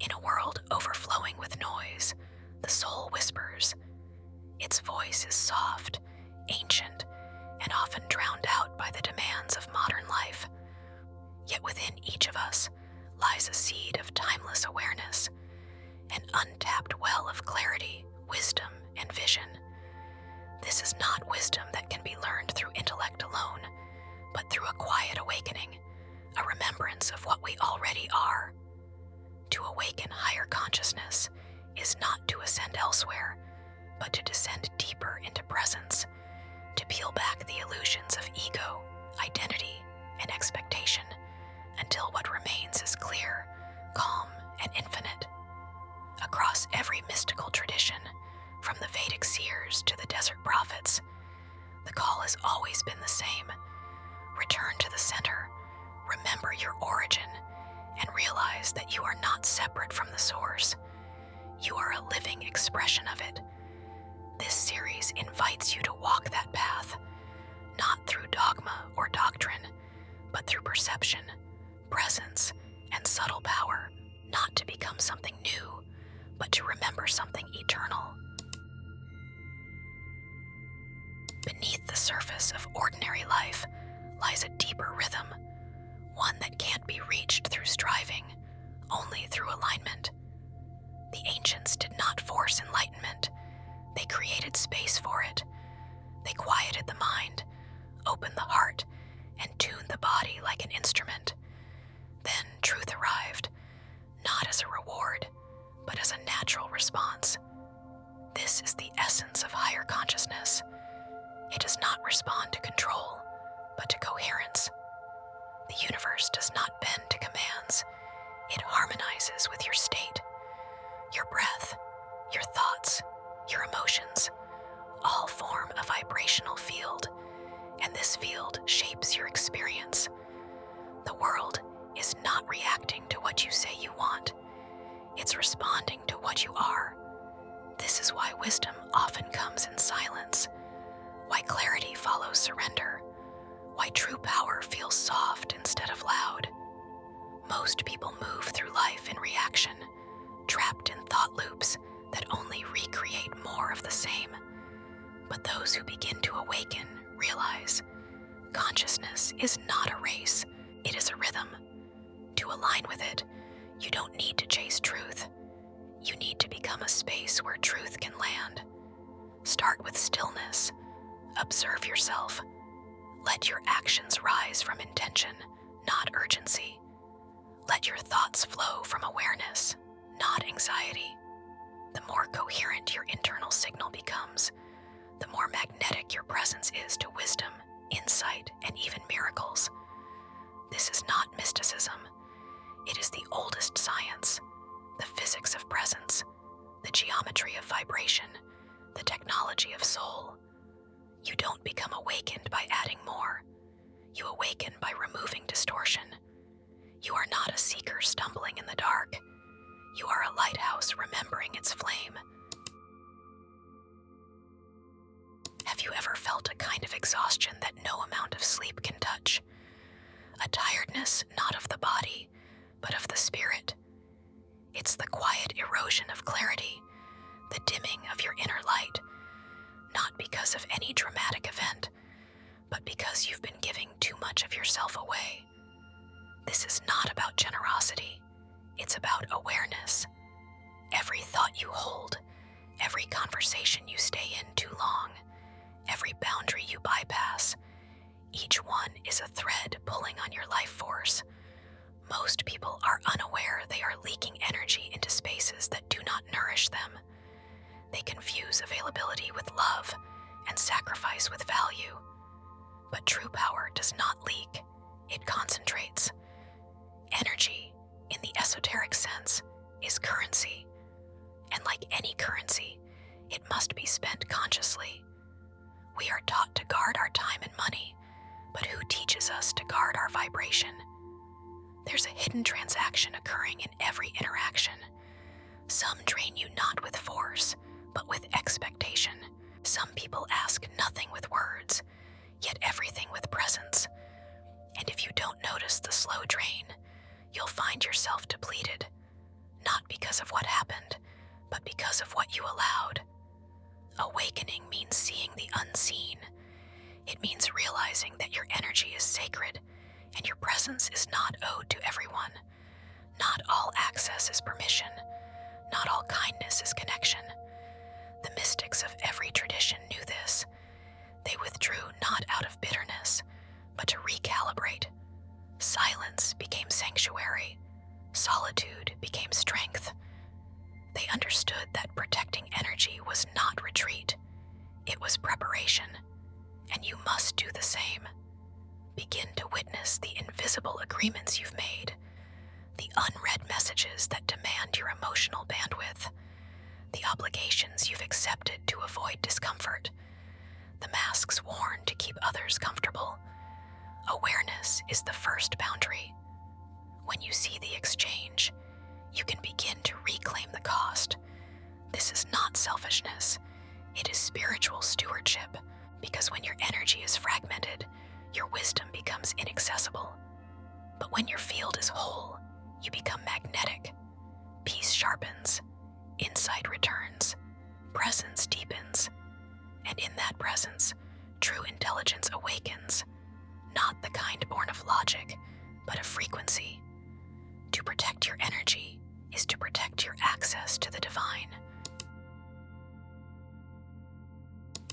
In a world overflowing with noise, the soul whispers. Its voice is soft, ancient, and often drowned out by the demands of modern life. Yet within each of us lies a seed of timeless awareness, an untapped well of clarity, wisdom, and vision. This is not wisdom that can be learned through intellect alone, but through a quiet awakening, a remembrance of what we already are. To awaken higher consciousness is not to ascend elsewhere, but to descend deeper into presence, to peel back the illusions of ego, identity, and expectation, until what remains is clear, calm, and infinite. Across every mystical tradition, from the Vedic seers to the desert prophets, the call has always been the same. Return to the center, remember your origin, and realize that you are not separate from the source. You are a living expression of it. This series invites you to walk that path, not through dogma or doctrine, but through perception, presence, and subtle power, not to become something new, but to remember something eternal. Beneath the surface of ordinary life lies a deeper rhythm, one that can't be reached through striving, only through alignment. The ancients did not force enlightenment. They created space for it. They quieted the mind, opened the heart, and tuned the body like an instrument. Then truth arrived, not as a reward, but as a natural response. This is the essence of higher consciousness. It does not respond to control, but to coherence. The universe does not bend to commands. It harmonizes with your state, your breath, your thoughts, your emotions. All form a vibrational field, and this field shapes your experience. The world is not reacting to what you say you want. It's responding to what you are. This is why wisdom often comes in silence, why clarity follows surrender, why true power feels soft instead of loud. Most people move through life in reaction, trapped in thought loops that only recreate more of the same. But those who begin to awaken realize consciousness is not a race, it is a rhythm. To align with it, you don't need to chase truth. You need to become a space where truth can land. Start with stillness. Observe yourself. Let your actions rise from intention, not urgency. Let your thoughts flow from awareness, not anxiety. The more coherent your internal signal becomes, the more magnetic your presence is to wisdom, insight, and even miracles. This is not mysticism. It is the oldest science, the physics of presence, the geometry of vibration, the technology of soul. You don't become awakened by adding more. You awaken by removing distortion. You are not a seeker stumbling in the dark. You are a lighthouse remembering its flame. Have you ever felt a kind of exhaustion that no amount of sleep can touch? A tiredness not of the body, but of the spirit. It's the quiet erosion of clarity, the dimming of your inner light, not because of any dramatic event, but because you've been giving too much of yourself away. This is not about generosity. It's about awareness. Every thought you hold, every conversation you stay in too long, every boundary you bypass, each one is a thread pulling on your life force. Most people are unaware they are leaking energy into spaces that do not nourish them. They confuse availability with love and sacrifice with value. But true power does not leak, it concentrates. Energy, in the esoteric sense, is currency. And like any currency, it must be spent consciously. We are taught to guard our time and money, but who teaches us to guard our vibration? There's a hidden transaction occurring in every interaction. Some drain you not with force, but with expectation. Some people ask nothing with words, yet everything with presence. And if you don't notice the slow drain, you'll find yourself depleted, not because of what happened, but because of what you allowed. Awakening means seeing the unseen. It means realizing that your energy is sacred and your presence is not owed to everyone. Not all access is permission. Not all kindness is connection. The mystics of every tradition knew this. They withdrew not out of bitterness, but to recalibrate. Silence became sanctuary. Solitude became strength. They understood that protecting energy was not retreat. It was preparation, and you must do the same. Begin to witness the invisible agreements you've made, the unread messages that demand your emotional bandwidth, the obligations you've accepted to avoid discomfort, the masks worn to keep others comfortable. Awareness is the first boundary. When you see the exchange, you can begin to reclaim the cost. This is not selfishness. It is spiritual stewardship, because when your energy is fragmented, your wisdom becomes inaccessible. But when your field is whole, you become magnetic. Peace sharpens, insight returns, presence deepens, and in that presence, true intelligence awakens, not the kind born of logic, but of frequency. To protect your energy is to protect your access to the divine.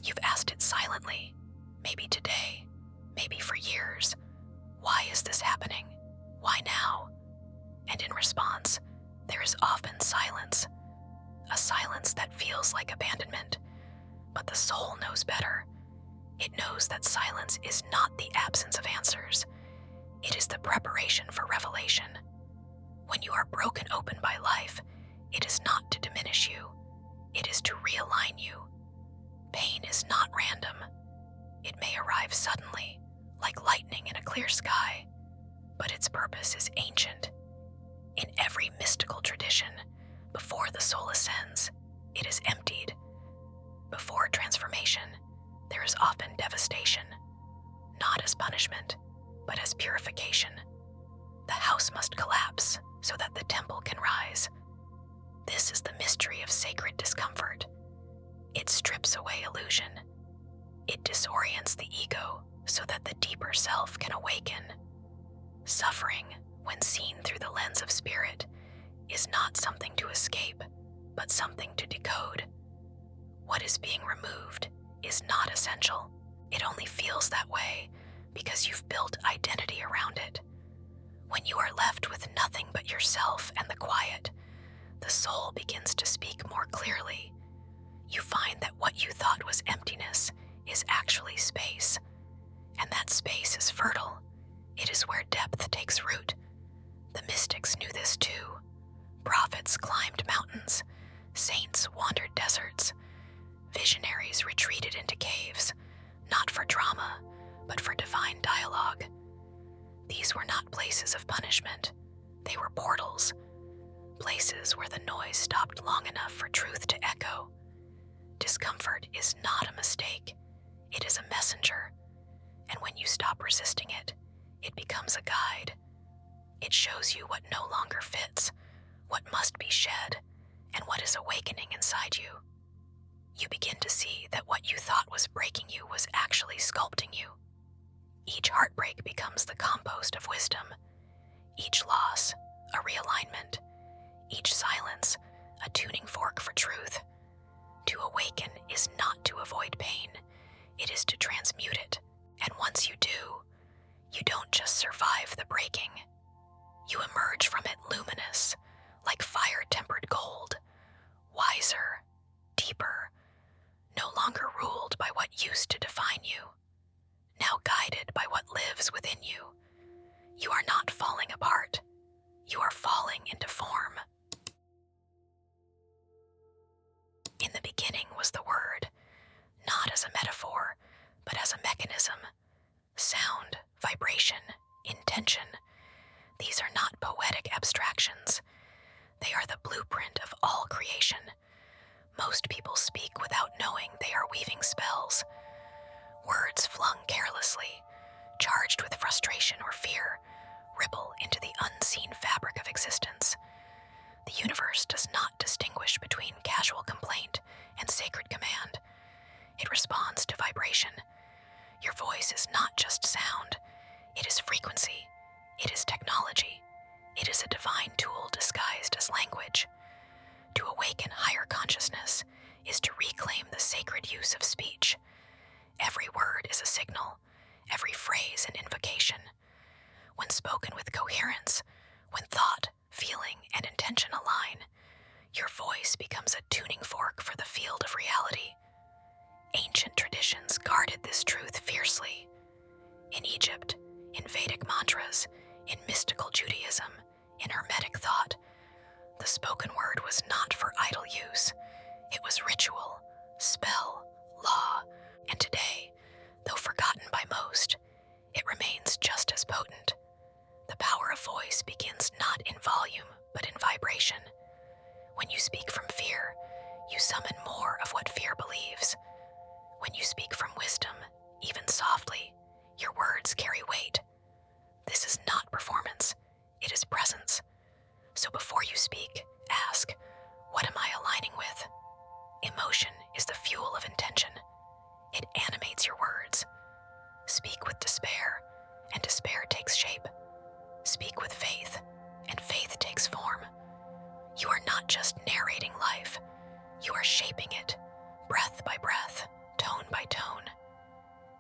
You've asked it silently, maybe today, maybe for years. Why is this happening? Why now? And in response, there is often silence. A silence that feels like abandonment. But the soul knows better. It knows that silence is not the absence of answers. It is the preparation for revelation. When you are broken open by life, it is not to diminish you. It is to realign you. Pain is not random. It may arrive suddenly, like lightning in a clear sky, but its purpose is ancient. In every mystical tradition, before the soul ascends, it is emptied. Before transformation, there is often devastation, not as punishment, but as purification. The house must collapse so that the temple can rise. This is the mystery of sacred discomfort. It strips away illusion. It disorients the ego so that the deeper self can awaken. Suffering, when seen through the lens of spirit, is not something to escape, but something to decode. What is being removed is not essential. It only feels that way because you've built identity around it. When you are left with nothing but yourself and the quiet, the soul begins to speak more clearly. You find that what you thought was emptiness is actually space, and that space is fertile. It is where depth takes root. The mystics knew this too. Prophets climbed mountains, saints wandered deserts, visionaries retreated into caves, not for drama, but for divine dialogue. These were not places of punishment. They were portals, places where the noise stopped long enough for truth to echo. Discomfort is not a mistake. It is a messenger, and when you stop resisting it, it becomes a guide. It shows you what no longer fits, what must be shed, and what is awakening inside you. You begin to see that what you thought was breaking you was actually sculpting you. Each heartbreak becomes the compost of wisdom. Each loss, a realignment. Each silence, a tuning fork for truth. To awaken is not to avoid pain. It is to transmute it. And once you do, you don't just survive the breaking. You emerge from it luminous, like fire-tempered gold, wiser, deeper, no longer ruled by what used to define you, now guided by what lives within you. You are not falling apart. You are falling into form. In the beginning was the word, not as a metaphor, but as a mechanism. Sound, vibration, intention. These are not poetic abstractions. They are the blueprint of all creation. Most people speak without knowing they are weaving spells. Words flung carelessly, charged with frustration or fear, ripple into the unseen fabric of existence. The universe mantras, in mystical Judaism, in Hermetic thought, the spoken word was not for idle use. It was ritual, spell, law, and today, though forgotten by most, it remains just as potent. The power of voice begins not in volume, but in vibration. When you speak from fear, you summon more of what fear believes. When you speak from wisdom, even softly, your words carry weight. This is not performance, it is presence. So before you speak, ask, what am I aligning with? Emotion is the fuel of intention. It animates your words. Speak with despair, and despair takes shape. Speak with faith, and faith takes form. You are not just narrating life, you are shaping it, breath by breath, tone by tone.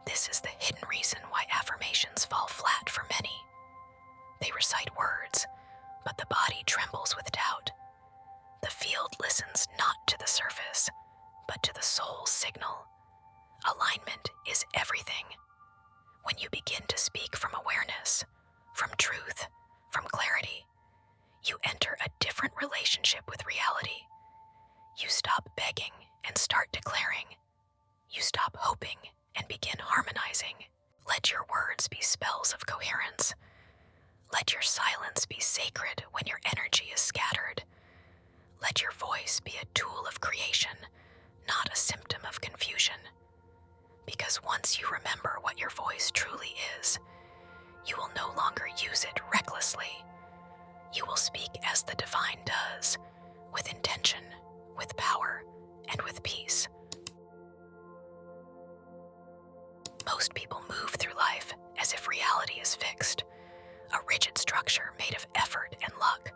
This is the hidden reason why affirmations fall flat for many. They recite words, but the body trembles with doubt. The field listens not to the surface, but to the soul's signal. Alignment is everything. When you begin to speak from awareness, from truth, from clarity, you enter a different relationship with reality. You stop begging and start declaring. You stop hoping and begin harmonizing. Let your words be spells of coherence. Let your silence be sacred when your energy is scattered. Let your voice be a tool of creation, not a symptom of confusion. Because once you remember what your voice truly is, you will no longer use it recklessly. You will speak as the divine does, with intention, with power, and with peace. Most people move through life as if reality is fixed, a rigid structure made of effort and luck.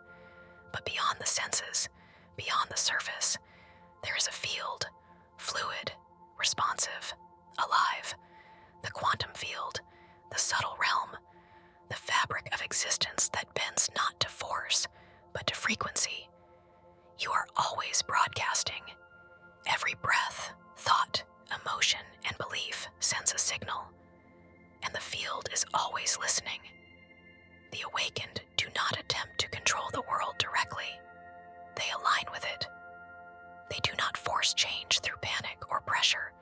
But beyond the senses, beyond the surface, there is a field, fluid, responsive, alive, the quantum field, the subtle realm, the fabric of existence that bends not to force, but to frequency. You are always broadcasting. Every breath, thought, emotion, and belief sends a signal, and the field is always listening. The awakened do not attempt to control the world directly. They align with it. They do not force change through panic or pressure.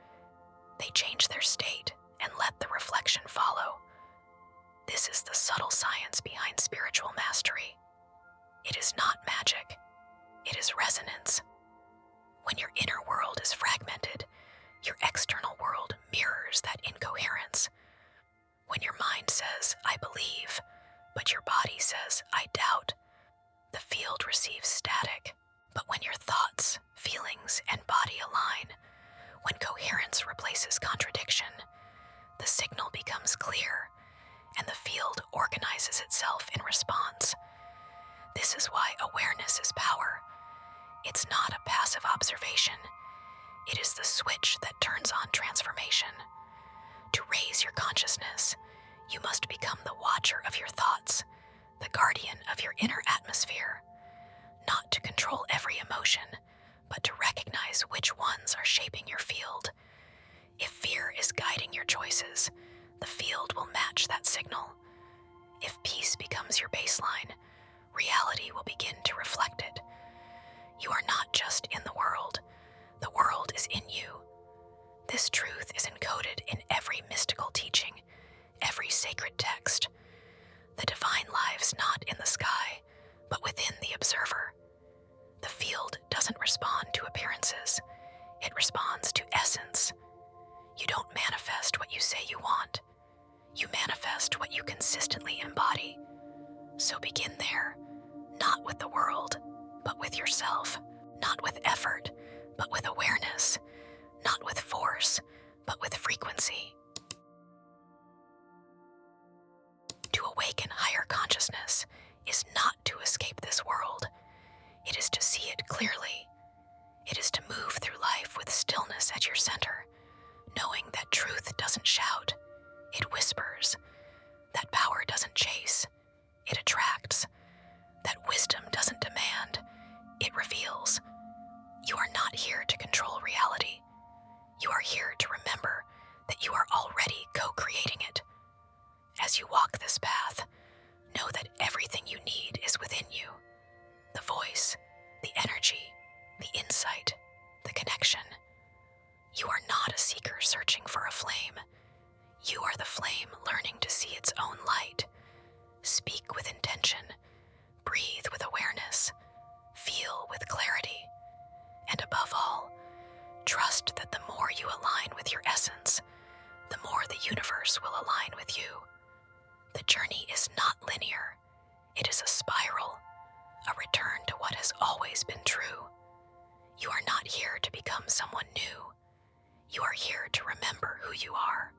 They change their state and let the reflection follow. This is the subtle science behind spiritual mastery. It is not magic. It is resonance. When your inner world is fragmented, your external world mirrors that incoherence. When your mind says, I believe, but your body says, I doubt, the field receives static. But when your thoughts, feelings, and body align, when coherence replaces contradiction, the signal becomes clear, and the field organizes itself in response. This is why awareness is power. It's not a passive observation. It is the switch that turns on transformation. To raise your consciousness, you must become the watcher of your thoughts, the guardian of your inner atmosphere, not to control every emotion, but to recognize which ones are shaping your field. If fear is guiding your choices, the field will match that signal. If peace becomes your baseline, reality will begin to reflect it. You are not just in the world is in you. This truth is encoded in every mystical teaching, every sacred text. The divine lives not in the sky, but within the observer. The field doesn't respond to appearances, it responds to essence. You don't manifest what you say you want. You manifest what you consistently embody. So begin there, not with the world, but with yourself, not with effort, but with awareness, not with force, but with frequency. To awaken higher consciousness is not to escape this world. It is to see it clearly. It is to move through life with stillness at your center, knowing that truth doesn't shout, it whispers. That power doesn't chase, it attracts. That wisdom doesn't demand, it reveals. You are not here to control reality. You are here to remember that you are already co-creating it. As you walk this path, Speak with intention, breathe with awareness, feel with clarity, and above all, trust that the more you align with your essence, the more the universe will align with you. The journey is not linear. It is a spiral, a return to what has always been true. You are not here to become someone new. You are here to remember who you are,